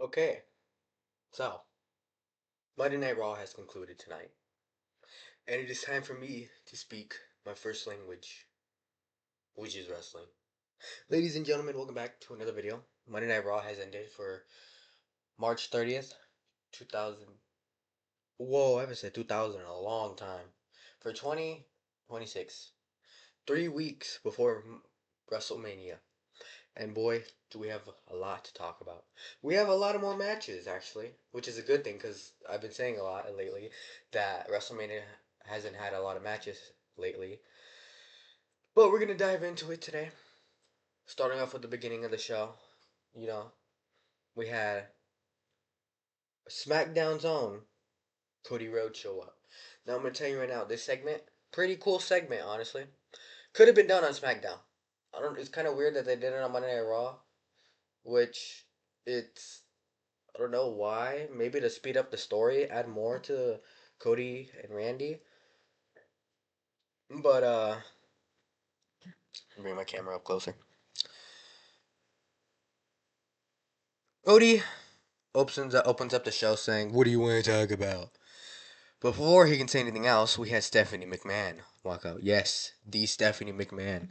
Okay, so Monday Night Raw has concluded tonight, and it is time for me to speak my first language, which is wrestling. Ladies and gentlemen, welcome back to another video. Monday Night Raw has ended for March 30th, 2000. Whoa, I haven't said 2000 in a long time. For 2026. 3 weeks before WrestleMania. And boy, do we have a lot to talk about. We have a lot of more matches, actually, which is a good thing because I've been saying a lot lately that WrestleMania hasn't had a lot of matches lately. But we're going to dive into it today. Starting off with the beginning of the show. You know, we had SmackDown's own Cody Rhodes show up. Now, I'm going to tell you right now, this segment, pretty cool segment, honestly. Could have been done on SmackDown. It's kind of weird that they did it on Monday Night Raw, which it's I don't know why. Maybe to speed up the story, add more to Cody and Randy. But bring my camera up closer. Cody opens up the show saying, "What do you want to talk about?" Before he can say anything else, we had Stephanie McMahon walk out. Yes, the Stephanie McMahon.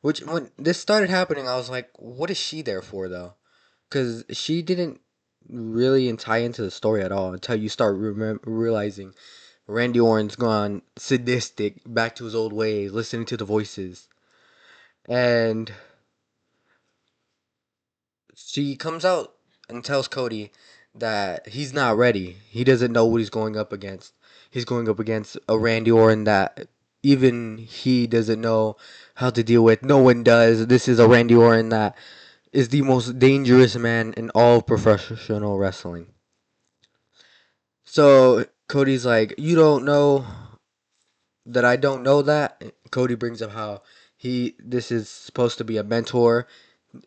Which when this started happening, I was like, "What is she there for, though?" Because she didn't really tie into the story at all until you start realizing Randy Orton's gone sadistic, back to his old ways, listening to the voices. And she comes out and tells Cody that he's not ready. He doesn't know what he's going up against. He's going up against a Randy Orton that even he doesn't know how to deal with. No one does. This is a Randy Orton that is the most dangerous man in all of professional wrestling. So Cody's like, "You don't know that I don't know that." Cody brings up how this is supposed to be a mentor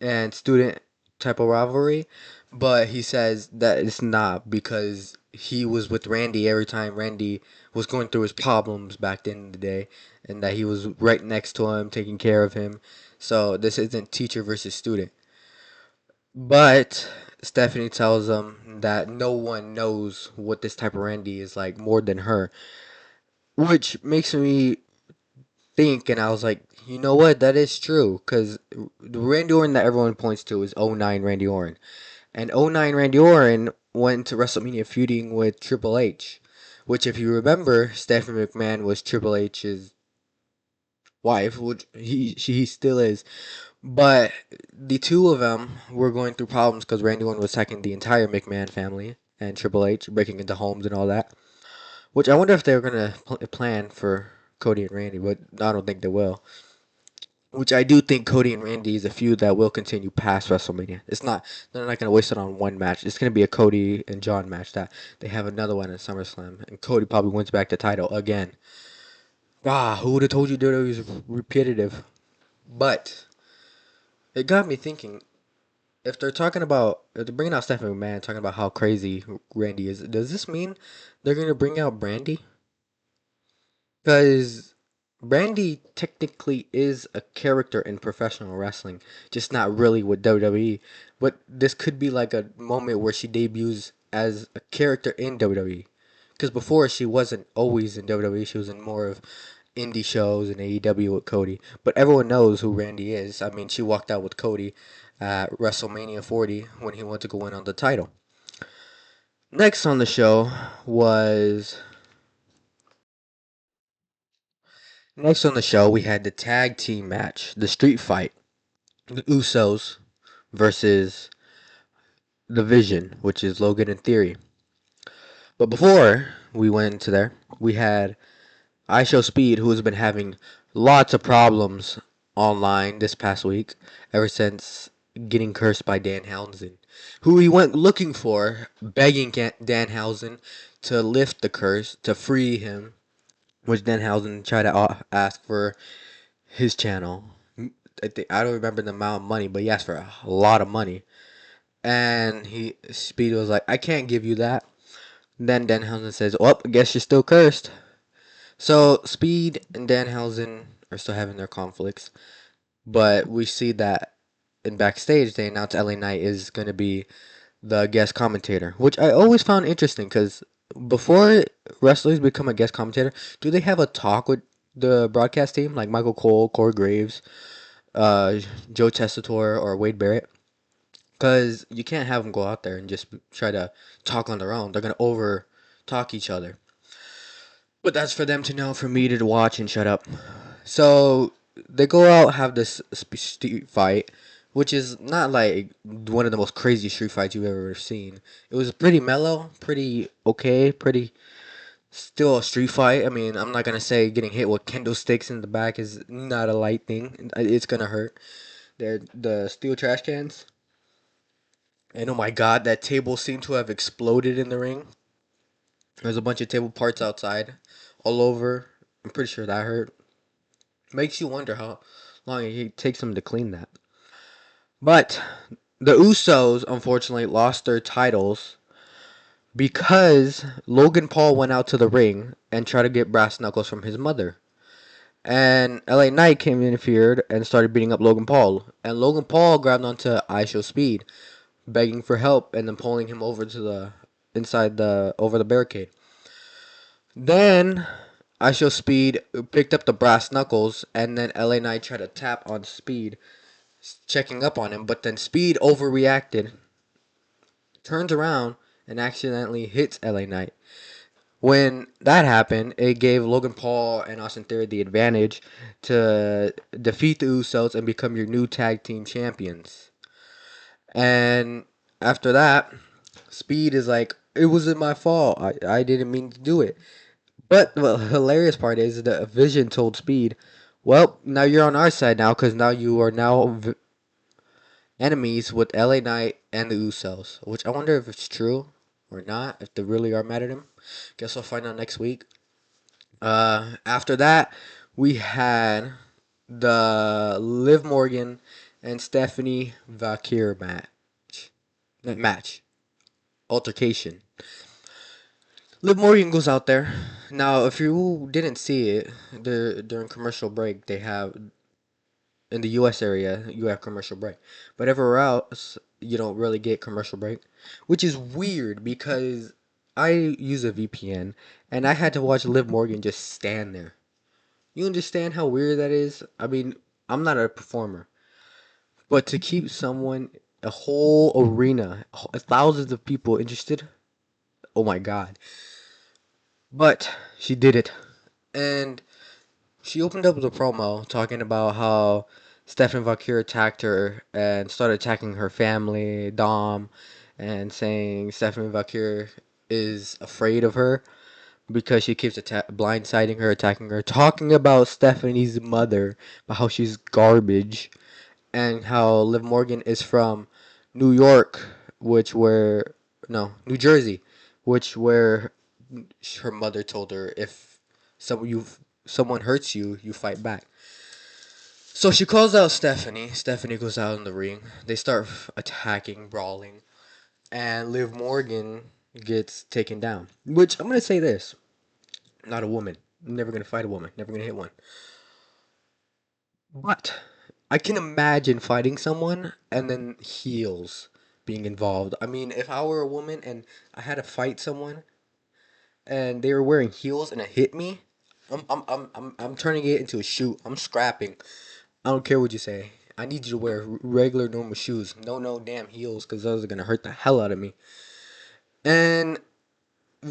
and student type of rivalry, but he says that it's not because he was with Randy every time Randy was going through his problems back in the day, and that he was right next to him, taking care of him. So this isn't teacher versus student. But Stephanie tells him that no one knows what this type of Randy is like more than her, which makes me think, and I was like, you know what, that is true, because the Randy Orton that everyone points to is '09 Randy Orton. And '09 Randy Orton went to WrestleMania feuding with Triple H, which, if you remember, Stephanie McMahon was Triple H's wife, which he still is. But the two of them were going through problems because Randy Orton was attacking the entire McMahon family and Triple H, breaking into homes and all that. Which I wonder if they're going to plan for Cody and Randy, but I don't think they will. Which I do think Cody and Randy is a feud that will continue past WrestleMania. They're not going to waste it on one match. It's going to be a Cody and John match that they have another one at SummerSlam. And Cody probably wins back the title again. Who would have told you WWE was repetitive? But it got me thinking, if they're bringing out Stephanie McMahon, talking about how crazy Randy is, does this mean they're going to bring out Brandy? Because Brandy technically is a character in professional wrestling, just not really with WWE. But this could be like a moment where she debuts as a character in WWE. Because before she wasn't always in WWE, she was in more of indie shows and AEW with Cody. But everyone knows who Randy is. I mean, she walked out with Cody at WrestleMania 40 when he went to go in on the title. Next on the show was Next on the show, we had the tag team match, the street fight, the Usos versus the Vision, which is Logan and Theory. But before we went into there, we had IShowSpeed, who has been having lots of problems online this past week, ever since getting cursed by Danhausen, who he went looking for, begging Danhausen to lift the curse, to free him, which Danhausen tried to ask for his channel. I don't remember the amount of money, but he asked for a lot of money. And Speed was like, "I can't give you that." Then Danhausen says, "Well, I guess you're still cursed." So Speed and Danhausen are still having their conflicts, but we see that in backstage they announced LA Knight is going to be the guest commentator, which I always found interesting because before wrestlers become a guest commentator, do they have a talk with the broadcast team like Michael Cole, Corey Graves, uh, Joe Tessitore, or Wade Barrett? Because you can't have them go out there and just try to talk on their own. They're gonna over talk each other. But that's for them to know, for me to watch and shut up. So they go out, have this street fight, which is not like one of the most crazy street fights you've ever seen. It was pretty mellow, pretty okay, pretty still a street fight. I mean, I'm not gonna say getting hit with kendo sticks in the back is not a light thing. It's gonna hurt. They're the steel trash cans. And oh my god, that table seemed to have exploded in the ring. There's a bunch of table parts outside, all over. I'm pretty sure that hurt. Makes you wonder how long it takes them to clean that. But the Usos unfortunately lost their titles because Logan Paul went out to the ring and tried to get brass knuckles from his mother. And LA Knight came and interfered and started beating up Logan Paul. And Logan Paul grabbed onto I Show Speed, begging for help and then pulling him over to the inside the over the barricade. Then I Show Speed picked up the brass knuckles and then LA Knight tried to tap on Speed, checking up on him, but then Speed overreacted, turns around, and accidentally hits LA Knight. When that happened, it gave Logan Paul and Austin Theory the advantage to defeat the Usos and become your new tag team champions. And after that, Speed is like, it wasn't my fault. I didn't mean to do it. But the hilarious part is that Vision told Speed, well, now you're on our side now because now you are now enemies with LA Knight and the Usos, which I wonder if it's true or not, if they really are mad at him. Guess we'll find out next week. After that, we had the Liv Morgan and Stephanie Valkyrie match. Not match. Altercation. Liv Morgan goes out there. Now, if you didn't see it, during commercial break, they have in the U.S. area, you have commercial break, but everywhere else, you don't really get commercial break, which is weird because I use a VPN and I had to watch Liv Morgan just stand there. You understand how weird that is? I mean, I'm not a performer, but to keep someone, a whole arena, thousands of people interested, oh my god. But she did it. And she opened up with a promo talking about how Stefan Valkyr attacked her and started attacking her family, Dom, and saying Stefan Valkyr is afraid of her because she keeps blindsiding her, attacking her, talking about Stephanie's mother, about how she's garbage, and how Liv Morgan is from New York, which where no New Jersey, which where her mother told her if someone hurts you, you fight back. So she calls out Stephanie. Stephanie goes out in the ring. They start attacking, brawling, and Liv Morgan gets taken down. Which I'm gonna say this: not a woman. I'm never gonna fight a woman. Never gonna hit one. But I can imagine fighting someone and then heels being involved. I mean, if I were a woman and I had to fight someone and they were wearing heels and it hit me, I'm turning it into a shoot. I'm scrapping. I don't care what you say. I need you to wear regular normal shoes. No damn heels because those are gonna hurt the hell out of me. And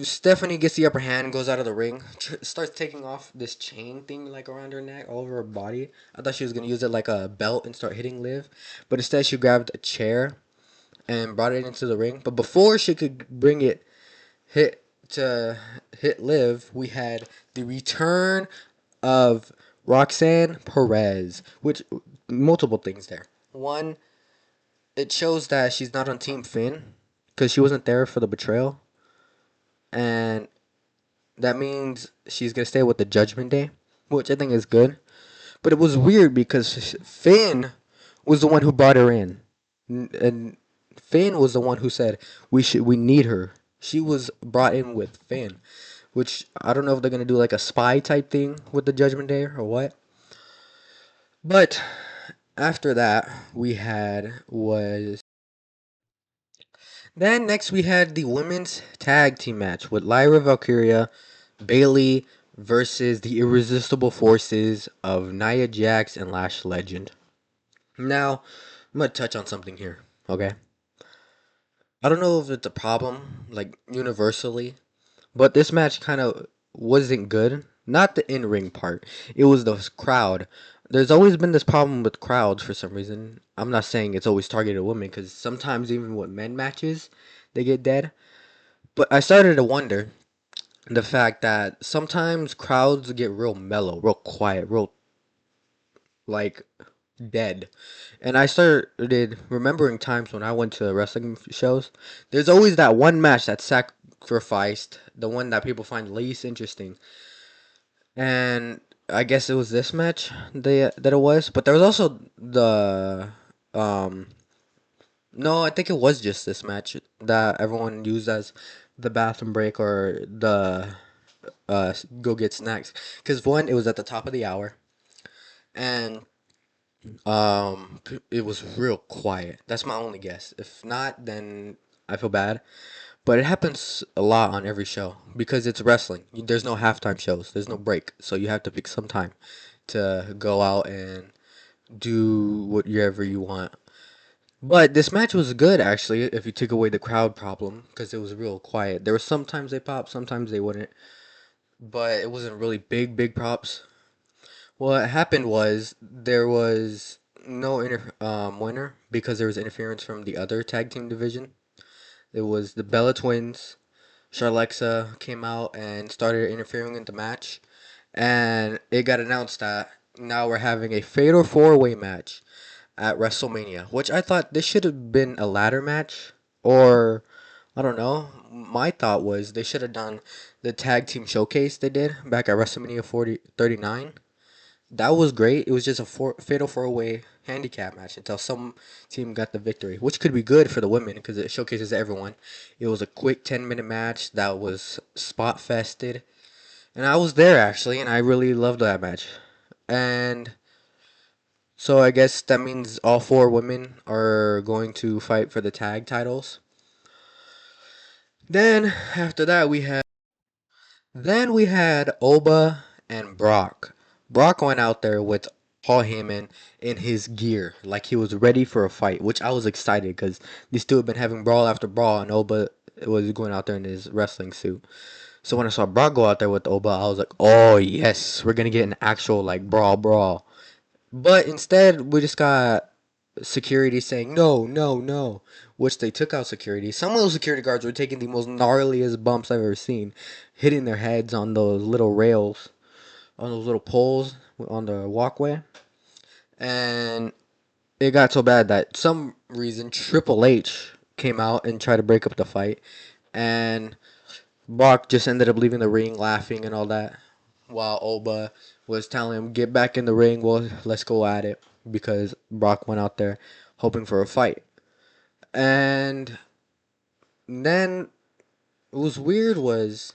Stephanie gets the upper hand, goes out of the ring, starts taking off this chain thing like around her neck, all over her body. I thought she was gonna use it like a belt and start hitting Liv, but instead she grabbed a chair and brought it into the ring. But before she could bring it hit to hit Liv, we had the return of Roxanne Perez, which multiple things there. One, it shows that she's not on Team Finn because she wasn't there for the betrayal, and that means she's gonna stay with the Judgment Day, which I think is good. But it was weird because Finn was the one who brought her in, and Finn was the one who said we need her. She was brought in with Finn, which I don't know if they're gonna do like a spy type thing with the Judgment Day or what. But after that, we had was Then next we had the women's tag team match with Lyra Valkyria, Bailey versus the irresistible forces of Nia Jax and Lash Legend. Now, I'm gonna touch on something here. Okay, I don't know if it's a problem like universally, but this match kind of wasn't good. Not the in-ring part. It was the crowd. There's always been this problem with crowds for some reason. I'm not saying it's always targeted at women because sometimes even with men matches, they get dead. But I started to wonder the fact that sometimes crowds get real mellow, real quiet, real like dead. And I started remembering times when I went to wrestling shows. There's always that one match that's sacrificed, the one that people find least interesting. And I guess it was this match that it was, but there was also the um no, I think it was just this match that everyone used as the bathroom break or the go get snacks. Because one, it was at the top of the hour, and it was real quiet. That's my only guess. If not, then I feel bad. But it happens a lot on every show because it's wrestling. There's no halftime shows. There's no break, so you have to pick some time to go out and do whatever you want. But this match was good actually, if you took away the crowd problem, because it was real quiet. There were sometimes they pop, sometimes they wouldn't, but it wasn't really big props. What happened was there was no winner because there was interference from the other tag team division. It was the Bella Twins. Charlexa came out and started interfering in the match, and it got announced that now we're having a fatal four-way match at WrestleMania, which I thought this should have been a ladder match, or I don't know. My thought was they should have done the tag team showcase they did back at WrestleMania 39. That was great. It was just a fatal four-way handicap match until some team got the victory, which could be good for the women because it showcases everyone. It was a quick 10-minute match that was spot fested, and I was there actually, and I really loved that match. And so I guess that means all four women are going to fight for the tag titles. Then after that we had Oba and Brock. Brock went out there with Paul Heyman in his gear, like he was ready for a fight, which I was excited because these two have been having brawl after brawl, and Oba was going out there in his wrestling suit. So when I saw Brock go out there with Oba, I was like, oh yes, we're gonna get an actual like brawl. But instead, we just got security saying no, no, no, which they took out security. Some of those security guards were taking the most gnarliest bumps I've ever seen, hitting their heads on those little rails, on those little poles on the walkway. And it got so bad that some reason Triple H came out and tried to break up the fight. And Brock just ended up leaving the ring laughing and all that, while Oba was telling him, "Get back in the ring. Well, let's go at it." Because Brock went out there hoping for a fight. And then what was weird was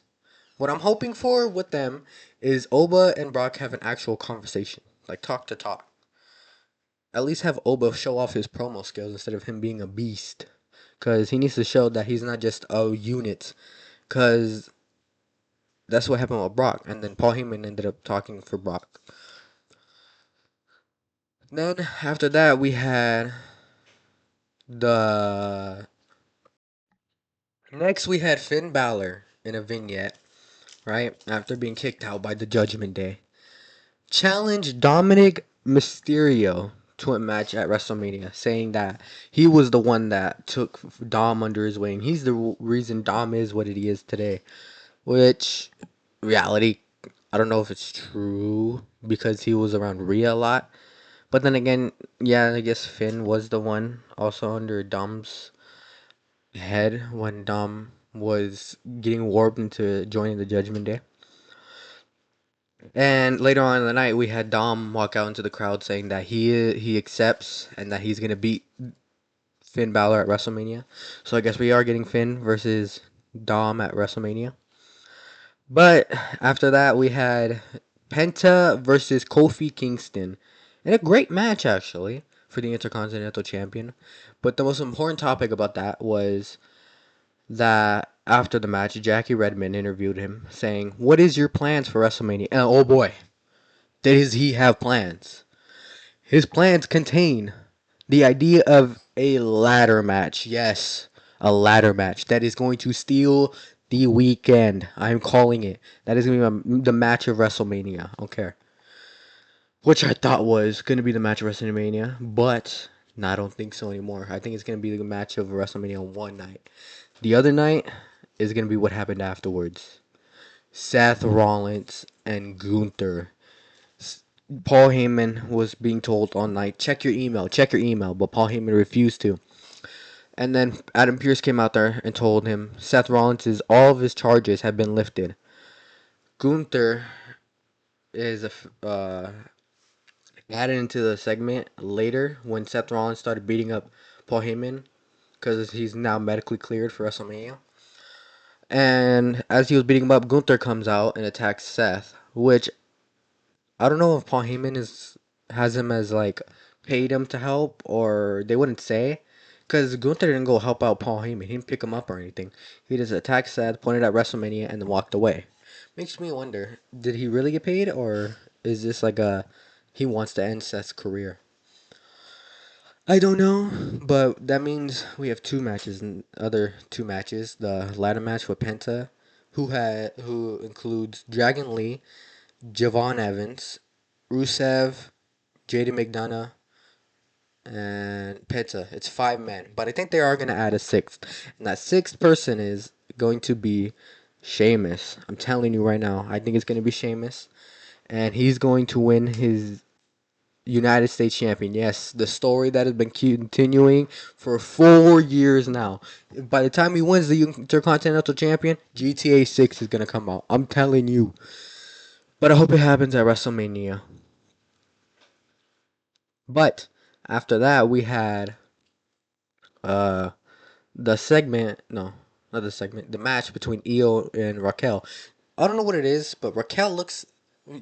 what I'm hoping for with them is Oba and Brock have an actual conversation, like talk to talk. At least have Oba show off his promo skills instead of him being a beast. Because he needs to show that he's not just a unit. Because that's what happened with Brock. And then Paul Heyman ended up talking for Brock. Then after that, we had the next we had Finn Balor in a vignette, right? After being kicked out by the Judgment Day. Challenged Dominic Mysterio to a match at WrestleMania, saying that he was the one that took Dom under his wing. He's the reason Dom is what he is today. Which, reality, I don't know if it's true because he was around Rhea a lot. But then again, yeah, I guess Finn was the one also under Dom's head when Dom was getting warped into joining the Judgment Day. And later on in the night, we had Dom walk out into the crowd saying that he accepts and that he's gonna beat Finn Balor at WrestleMania. So I guess we are getting Finn versus Dom at WrestleMania. But after that, we had Penta versus Kofi Kingston, and a great match actually for the Intercontinental Champion. But the most important topic about that was that after the match, Jackie Redmond interviewed him, saying, "What is your plans for WrestleMania?" And oh boy, does he have plans? His plans contain the idea of a ladder match. Yes, a ladder match that is going to steal the weekend. I'm calling it. That is going to be the match of WrestleMania. Okay. Which I thought was going to be the match of WrestleMania, but no, I don't think so anymore. I think it's going to be the match of WrestleMania on one night. The other night is going to be what happened afterwards. Seth Rollins and Gunther. Paul Heyman was being told all night, check your email, but Paul Heyman refused to. And then Adam Pearce came out there and told him Seth Rollins' all of his charges have been lifted. Gunther is added into the segment later when Seth Rollins started beating up Paul Heyman because he's now medically cleared for WrestleMania. And as he was beating him up, Gunther comes out and attacks Seth, which I don't know if Paul Heyman is has him as like paid him to help or they wouldn't say. Because Gunther didn't go help out Paul Heyman. He didn't pick him up or anything. He just attacked Seth, pointed at WrestleMania, and then walked away. Makes me wonder, did he really get paid or is this like a he wants to end Seth's career? I don't know, but that means we have two matches and other two matches. The ladder match with Penta, who includes Dragon Lee, Javon Evans, Rusev, JD McDonough, and Penta. It's five men, but I think they are gonna add a sixth, and that sixth person is going to be Sheamus. I'm telling you right now, I think it's gonna be Sheamus, and he's going to win his United States champion. Yes, the story that has been continuing for 4 years now. By the time he wins the Intercontinental Champion, GTA 6 is gonna come out. I'm telling you. But I hope it happens at WrestleMania. But after that, we had uh the segment. No, not the segment. The match between Io and Raquel. I don't know what it is, but Raquel looks.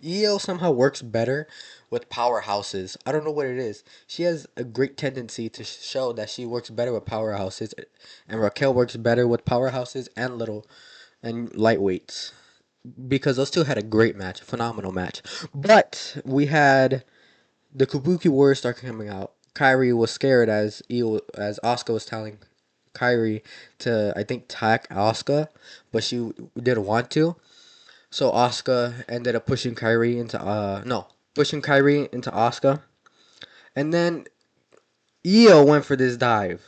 Io somehow works better with powerhouses. I don't know what it is. She has a great tendency to show that she works better with powerhouses, and Raquel works better with powerhouses and little and lightweights. Because those two had a great match, a phenomenal match. But we had the Kabuki Warriors start coming out. Kyrie was scared as Asuka was telling Kyrie to I think attack Asuka, but she didn't want to. So Asuka ended up pushing Kyrie into Asuka, and then Io went for this dive.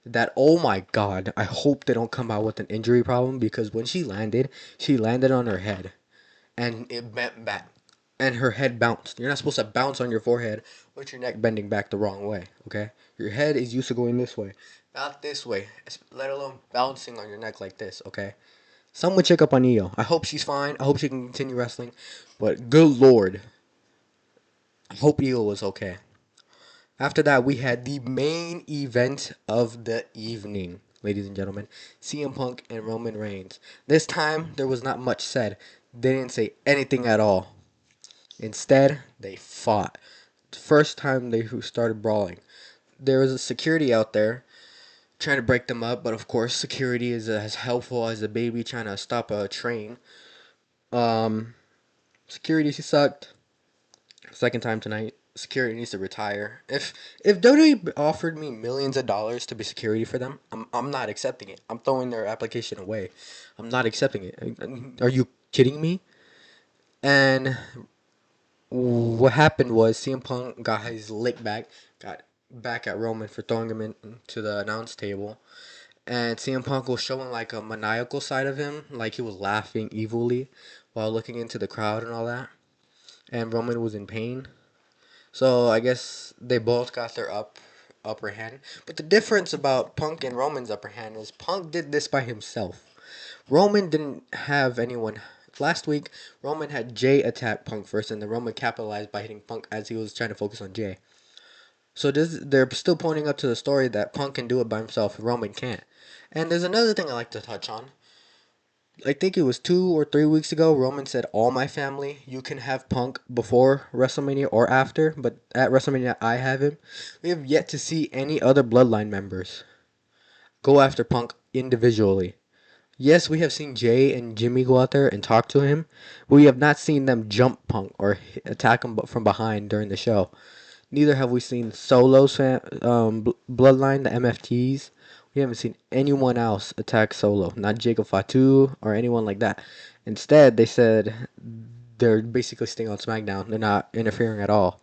That oh my god! I hope they don't come out with an injury problem because when she landed on her head, and it bent back, and her head bounced. You're not supposed to bounce on your forehead with your neck bending back the wrong way. Okay, your head is used to going this way, not this way. Let alone bouncing on your neck like this. Okay. Someone check up on Io. I hope she's fine. I hope she can continue wrestling. But good lord, I hope Io was okay. After that, we had the main event of the evening, ladies and gentlemen. CM Punk and Roman Reigns. This time, there was not much said. They didn't say anything at all. Instead, they fought. The first time they started brawling. There was a security out there trying to break them up, but of course, security is as helpful as a baby trying to stop a train. Um, Security sucked. Second time tonight. Security needs to retire. If WWE offered me millions of dollars to be security for them, I'm not accepting it. I'm throwing their application away. I'm not accepting it. Are you kidding me? And what happened was CM Punk got his lick back, got back at Roman for throwing him into the announce table. And CM Punk was showing like a maniacal side of him, like he was laughing evilly while looking into the crowd and all that. And Roman was in pain. So I guess they both got their upper hand. But the difference about Punk and Roman's upper hand is Punk did this by himself. Roman didn't have anyone. Last week, Roman had Jay attack Punk first, and then Roman capitalized by hitting Punk as he was trying to focus on Jay. So they're still pointing up to the story that Punk can do it by himself, Roman can't. And there's another thing I like to touch on. I think it was 2 or 3 weeks ago, Roman said, "All my family, you can have Punk before WrestleMania or after, but at WrestleMania, I have him." We have yet to see any other Bloodline members go after Punk individually. Yes, we have seen Jay and Jimmy go out there and talk to him, but we have not seen them jump Punk or attack him from behind during the show. Neither have we seen Bloodline, the MFTs. We haven't seen anyone else attack Solo, not Jacob Fatu or anyone like that. Instead, they said they're basically staying on SmackDown. They're not interfering at all.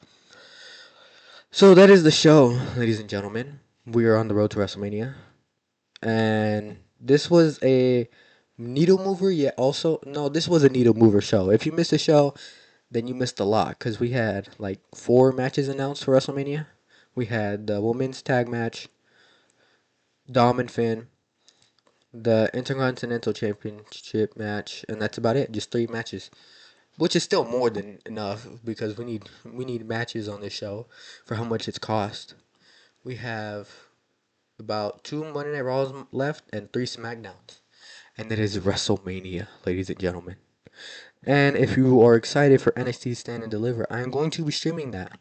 So that is the show, ladies and gentlemen. We are on the road to WrestleMania, and this was a needle mover. Yet also, no, this was a needle mover show. If you missed the show, then you missed a lot because we had like 4 matches announced for WrestleMania. We had the women's tag match, Dom and Finn, the Intercontinental Championship match, and that's about it. Just 3 matches, which is still more than enough because we need matches on this show for how much it's cost. We have about 2 Monday Night Raws left and 3 SmackDowns, and that is WrestleMania, ladies and gentlemen. And if you are excited for NXT Stand and Deliver, I am going to be streaming that